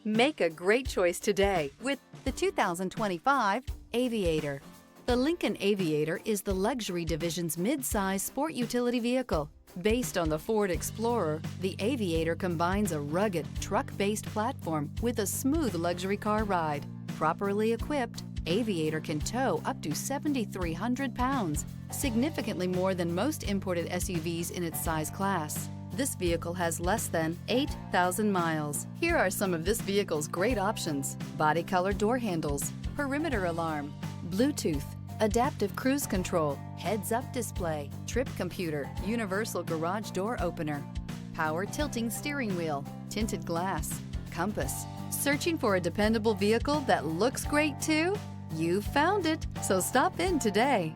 Make a great choice today with the 2025 Aviator. The Lincoln Aviator is the luxury division's mid-size sport utility vehicle. Based on the Ford Explorer, the Aviator combines a rugged, truck-based platform with a smooth luxury car ride. Properly equipped, Aviator can tow up to 7,300 pounds, significantly more than most imported SUVs in its size class. This vehicle has less than 8,000 miles. Here are some of this vehicle's great options: body color door handles, perimeter alarm, Bluetooth, adaptive cruise control, heads-up display, trip computer, universal garage door opener, power tilting steering wheel, tinted glass, compass. Searching for a dependable vehicle that looks great too? You found it, so stop in today.